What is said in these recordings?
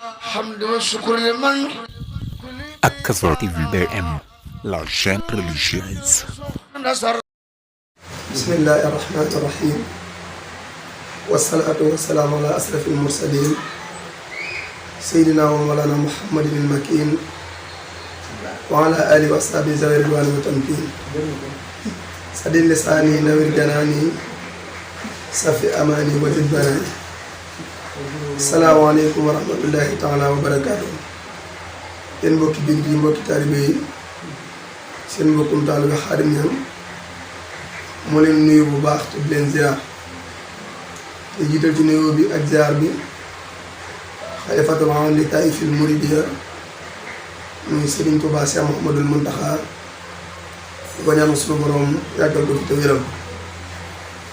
حمد والشكر لمن Akazor TV BM, la chaîne religieuse. نصر. بسم الله الرحمن الرحيم والصلاة والسلام على أشرف المرسلين سيدنا ومولانا محمد المكين وعلى آله وصحبه ذوي الرضوان والتمكين سدد لساني نوير جناني صفي أماني وجد بناني السلام عليكم ورحمة الله تعالى وبركاته yéen mbokki jullit yi mbokki taalibe yi seen mbokkum taalibe Xaadim Ñaŋ moo leen nuyu bu baax te di leen ziar te jiital ci nuyoo bi ak ziar bi xalifatul aam li taa'ifil muridiyya muy Sëriñ Tuubaa Seex Muhammadul Muntaxaa di ko ñaanal sunu borom yàggal ko fi te wéral ko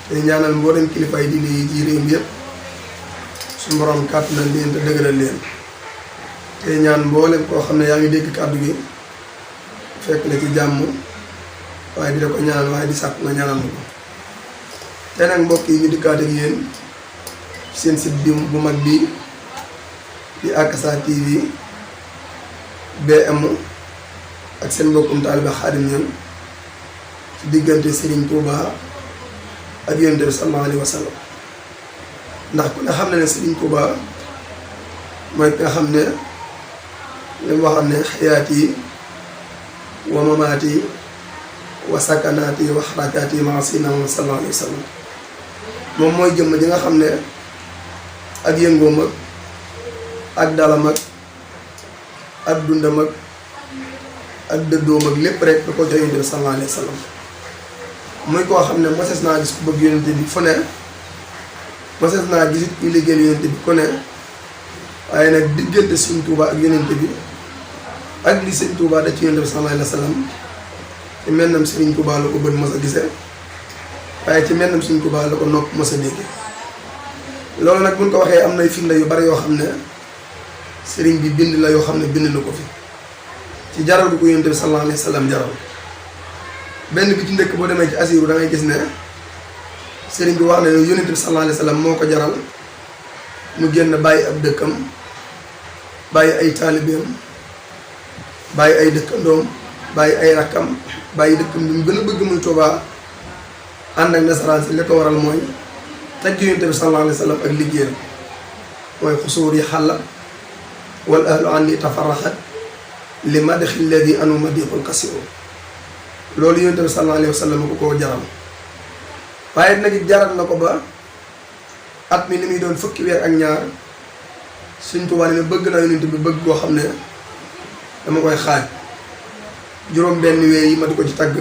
te ñaanal mboolem kilifa yi diine yi ci réew mi yëpp sunu borom kàttanal leen te dëgëral leen te ñaan mboolem koo xam ne yaa ngi dégg kàddu gi fekk la ci jàmm waaye di la ko ñaanal waaye di sàkk nga ñaanal ma ko te nag mbokk yi ñu dikkaat ak yéen seen site bi bu mag bi di Akasa TV BM ak seen mbokkum taalibe Xaadim Ñaŋ ci diggante Serigne Touba ak Yonent bi sallallahu alayhi wa sallam ndax ku ne xam ne Serigne Touba mooy ki nga xam ne li mu waxoon ne xayaati wa mamaati wa sakanaati wa xarakaati ma sayyidina Muhammad sallallahu alayhi wa sallam moom mooy jëmm ji nga xam ne ak yëngoom ak dalam ak dundam ak dëddoom ak lépp rek da ko jox Yonent bi sallallahu alayhi wa sallam muy koo xam ne mosees naa gis ku bëgg Yonent bi fu ne mosees naa gis it kuy liggéeyal Yonent bi ku ne waaye nag diggante Sëriñ Tuubaa ak Yonent bi ak li Sëriñ Tuubaa da ci Yonent bi sallallahu alayhi wa sallam ci mennam Sëriñ Tuubaa la ko bët mos a gisee waaye ci mennam Sëriñ Tuubaa la ko nopp mos a dégg loolu nag buñ ko waxee am nay firnde yu bari yoo xam ne sëriñ bi bind la yoo xam ne bind na ko fi ci jaral bu ko Yonent bi sallallahu alayhi wa sallam jaral benn bi ci njëkk boo demee ci asiru da ngay gis ne sëriñ bi wax ne Yonent bi sallallahu alayhi wa sallam moo ko jaral mu génn bàyyi ab dëkkam bàyyi ay taalibeem bàyyi ay dëkkandoom bàyyi ay rakkam bàyyi dëkkam bi mu gën a bëgg muy Tuubaa ànd ak nasaraan si li ko waral mooy tagg Yonent bi sallallahu alayhi wa sallam ak liggéeyam mooy xusuur yi xàlla wal ahlu anni tafarraxat li madxi lladi anu madixul kasiru loolu Yonent bi sallallahu alayhi wa sallam ko koo jaral waaye nag jaral na ko ba at mi li muy doon fukki weer ak ñaar Sëriñ Tuubaa ne bëgg naa Yonent bi bëgg koo xam ne dama koy xaaj juróom benn weer yi ma di ko ci tagg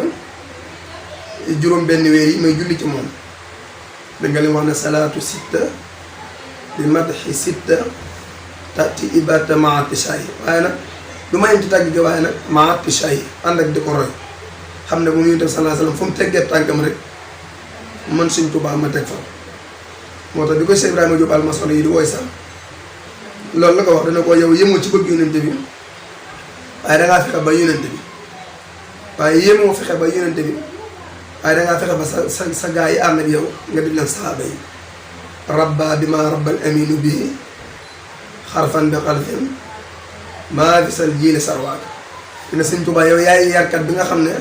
juróom benn weer yi may julli ci moom da nga leen wax ne salaatu sitta bi madxi sitta tati ibata maatishayi waaye nag du ma yem ci tàgg gi waaye nag maatishayi ànd ak di ko roy xam ne bu mu Yonent bi sallallahu alayhi wa sallam fu mu teggee tànkam rek man Sëriñ Tuubaa ma teg fa moo tax di ko Cheikh Ibrahima Diop almasolo yi di wooy sax loolu la ko wax dana ko yow yemoo ci bëgg Yonent bi waaye dangaa fexe ba Yonent bi waaye yemoo fexe ba Yonent bi waaye dangaa fexe ba sa gaa yi ànd ak yow nga di leen saxaaba yi rabba bi ma rabbal aminu bii xarfan bi xalfin maa fi sal jiili sarwaaka dina Sëriñ Tuubaa yow yaay yarkat bi nga xam ne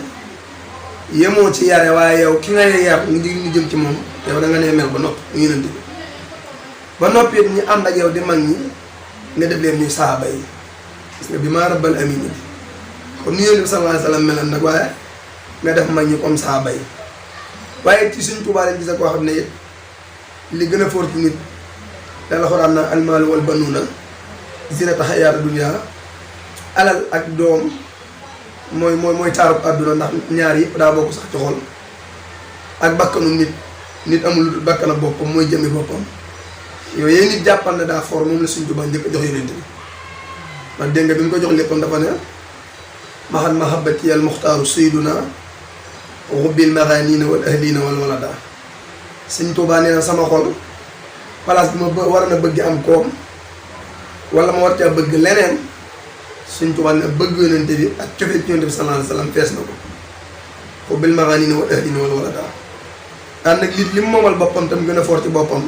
yemoo ci yare waaye yow ki nga yar ñu jëm ci moom yow da nga nee mel ba noppi mu Yonent bi ba noppi it ñu ànd ak yow di mag ñi nga def leen ñuy saaba yi gis nga bi maa rabbal amina bi comme ni Yonent bi sallallahu alayhi wa sallam melan nag waaye nga def mag ñi comme saaba yi waaye ci Sëriñ Tuubaa leen gis koo xam ne it li gën a fort ci nit yàlla xoraan na almaalu wal banuuna zinata xayaata dunya alal ak doom mooy taarub àdduna ndax ñaar yëpp daa bokk sax ci xol ak bakkanu nit amul lu bakkana boppam mooy jëmmi boppam yooyu yéen nit jàppal na daa for moom la Sëriñ Tuubaa njëkk a jox Yonent bi man dégg nga bi mu ko jox léppam dafa ne maxat mahabbati al muxtaaru sayduna xubbil maxaaniina wal ahliina wal walada Sëriñ Tuubaa nee na sama xol place bi ma war na bëgg am koom wala ma war caa bëgg leneen Sëriñ Tuubaa ne bëgg Yonent bi ak cofee ci Yonent bi sallallahu alayhi wa sallam fees na ko xubbil maxaaniina wal ahliina wal walada ànd nag li mu moomal boppam tam gën a fort ci boppam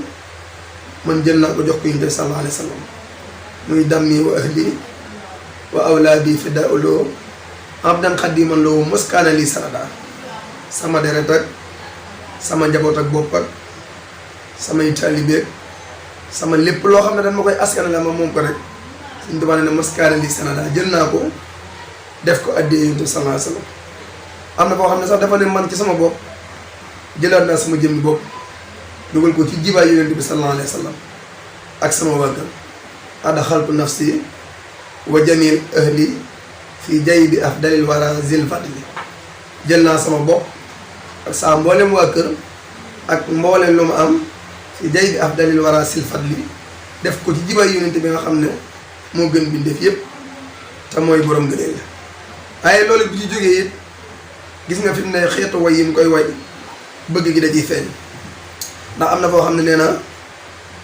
man jël naa ko jox ko Yonent bi sallallahu alayhi wa sallam muy dammi wa ahli wa awlaadi fidaa'u lahu abdan xadiman lahu muskaana li sanada sama deret ak sama njaboot ak bopp ak samay taalibeek sama lépp loo xam ne dañ ma koy askan la ma moom ko rek Sëñ Tuubaa ne muskaana li sanada jël naa ko def ko addee Yonent bi sallallahu alayhi wa sallam am na foo xam ne sax dafa ne man ci sama bopp jëlaat naa sama jëmmi bopp dugal ko ci jibaay Yonent bi sallallahu alayhi wa sallam ak sama wàggal adxaltu nafsi wa jamil ahli fi jaybi afdalil wara zil fadli jël naa sama bopp ak saa mboolem waa kër ak mboolem lu ma am fi jaybi afdalil wara zil fadli def ko ci jibaay Yonent bi nga xam ne moo gën bindeef yépp te mooy borom gëneel la waaye loolu bu ci jógee it gis nga fi mu ne xeetu way yi mu koy way bëgg gi da ciy feeñ ndax am na foo xam ne nee na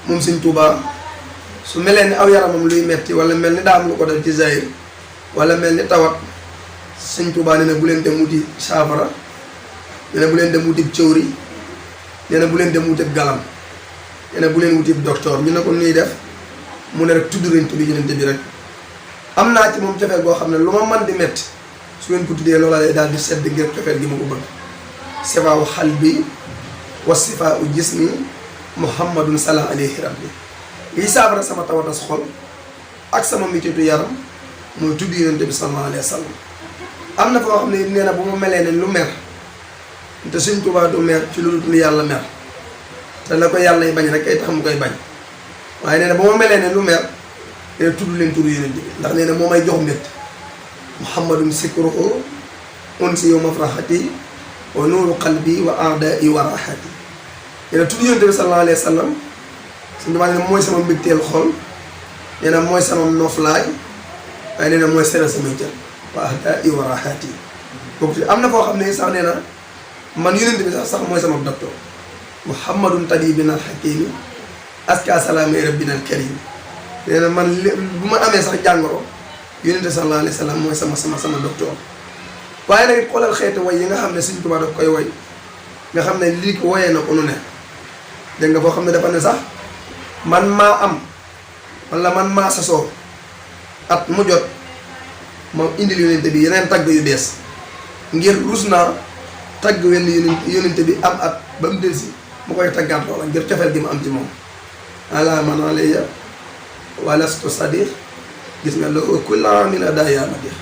moom Sëñ Tuubaa su melee ni aw yaramam luy metti wala mel ni daa am lu ko dal ci zahir wala mel ni tawat Sëñ Tuubaa nee na bu leen dem wuti saafara nee na bu leen dem wuti cëwri nee na bu leen dem wuti galam nee na bu leen wuti docteur ñu ne ko nuy def mu ne rek tudd leen tudd Yonent bi rek am naa ci moom cofeel goo xam ne lu ma man di metti su ngeen ko tuddee loola lay daal di sedd ngir cofeel gi ma ko bëgg sifaawu xal bi wa sifaawu jismi muhammadun sala alayhi rabbi liy saafara sama tawatas xol ak sama mititu yaram mooy tudd Yonent bi sallallahu alayhi wa sallam am na foo xam ne nee na bu ma melee ne lu mer te Sëñ Tuubaa du mer ci lu dul yàlla mer te la ko yàlla yi bañ rek ay tax mu koy bañ waaye nee na bu ma melee ne lu mer nee na tudd leen turu Yonent bi ndax nee na moo may jox mbét muhammadun sikruhu unsi yow mafraxati wa nuuru qalbi wa aadai wa raxati nee na tudd Yonent bi sallallahu alayhi wa sallam Sëñ Tuubaa nee na mooy sama mbégteel xol nee na mooy sama noflaay waaye nee na mooy seral samay jël wa aadai wa raxati boobu am na foo xam ne sax nee na man Yonent bi sax mooy sama docteur muhammadun tabibina alxakimi aska salaami rabbina alkarim nee na man bu ma amee sax jàngoro Yonent bi sallallahu alayhi wa sallam mooy sama docteur waaye nag it xoolal xeeti way yi nga xam ne Sëñ Tuubaa daf koy way nga xam ne lii ko woyee na ko nu ne dégg nga foo xam ne dafa ne sax man maa am wala man maa sasoo at mu jot ma indil Yonent bi yeneen tagg yu bees ngir rus naa tagg wenn Yonent bi am at ba mu delsi mu koy taggaat loola ngir cofeel gi ma am ci moom ala man alayya walastu sadiq gis nga la kulla min adaya madix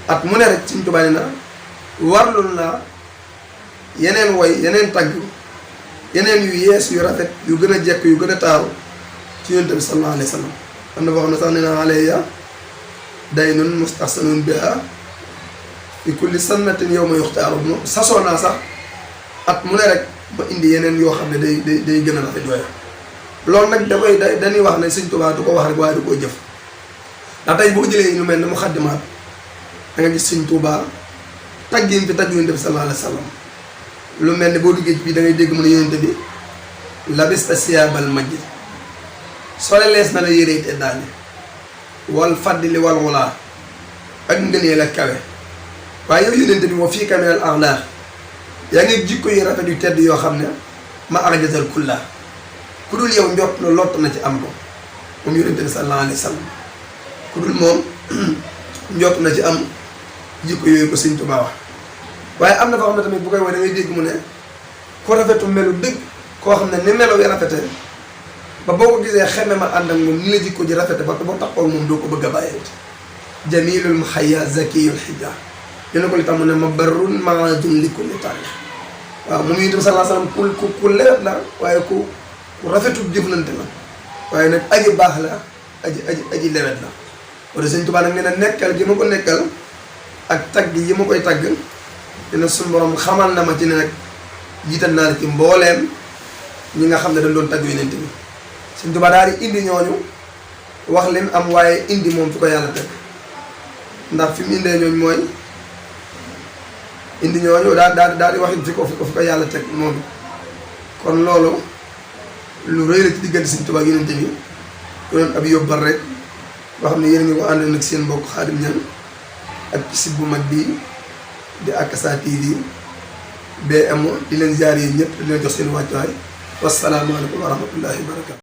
at mu ne rek Sëñ Tuubaa na warlul naa yeneen way yeneen tagg yeneen yu yees yu rafet yu gën a jekk yu gën a taaru ci Yonent bi sallallahu alayhi wa sallam am na boo xam ne sax nee na alayya daynun mustahsanun biha fi kulli sannatin yawma yuxtaaru moom sasoo naa sax at mu ne rek ba indi yeneen yoo xam ne day gën a rafet yooya loolu nag dañuy wax ne Sëñ Tuubaa du ko wax rek waaye du ko jëf ndax tey boo jëlee lu mel ne muxaddimaat da nga gis Sëñ Tuubaa tagg yi fi tagg Yonent bi sallallahu alayhi wa sallam lu mel ne boo duggee bii da ngay dégg mu ne Yonent bi labista siyaabal majdi sole lees na la yérey te daane wal fadli wal wulaa ak ngëneel ak kawe waaye yow Yonent bi moo fii kamel axlaaq yaa ngi jikko yu rafet yu tedd yoo xam ne ma arjasal kulla ku dul yow njott na lott na ci am ko moom Yonent bi sallallahu alayhi wa sallam ku dul moom njott na ci am jikko yooyu ko Sëñ Tuubaa wax waaye am na foo xam ne tamit bu koy wax da ngay dégg mu ne ku rafetu melu dëgg koo xam ne ni melo yi rafete ba boo ko gisee xeme ma ànd ak moom ni la jikko ji rafete ba boo taxaw moom doo ko bëgg a bàyyeeti jamilul muhayya zakiyul xija yéen ko li tax mu ne ma barrun maadun li kulli taarix waaw moom Yonent bi sallallahu alayhi wa sallam ku lewet la waaye ku rafetul jëflante la waaye nag aji baax la aji lewet la wala Sëñ Tuubaa nag nee na nekkal gi ma ko nekkal ak tagg yi ma koy tagg dina suñu borom xamal na ma ci ne nag jiital naa la ci mbooleem ñi nga xam ne dañ doon tagg Yonent bi Sëñ Tuubaa daal di indi ñooñu wax leen am waaye indi moom fi ko yàlla teg ndax fi mu indee ñooñu mooy indi ñooñu daal di wax fi ko yàlla teg moom kon loolu lu rëy la ci diggante Sëñ Tuubaa ak Yonent bi ku doon ab yóbbal rek boo xam ne yéen a ngi ko àndal nag seen mbokk Xaadim Ñaŋ ak ci site bu mag bii di Akasa TV BM di leen ziar yi ñëpp di leen jox seen wàccuwaay wasalaamaaleykum wa rahmatullahi wa barakatu